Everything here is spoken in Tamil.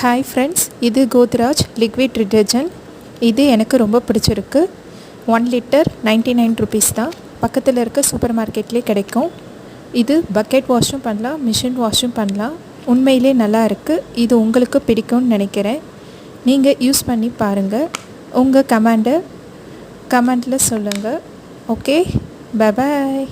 ஹாய் ஃப்ரெண்ட்ஸ், இது கோத்ராஜ் லிக்விட் டிட்டர்ஜென்ட். இது எனக்கு ரொம்ப பிடிச்சிருக்கு. 1 லிட்டர் 99 ருபீஸ் தான். பக்கத்தில் இருக்க சூப்பர் மார்க்கெட்லேயே கிடைக்கும். இது பக்கெட் வாஷும் பண்ணலாம், மிஷின் வாஷும் பண்ணலாம். உண்மையிலே நல்லா இருக்குது. இது உங்களுக்கு பிடிக்கும்னு நினைக்கிறேன். நீங்கள் யூஸ் பண்ணி பாருங்கள். உங்கள் கமெண்டில் சொல்லுங்கள். Okay, bye bye.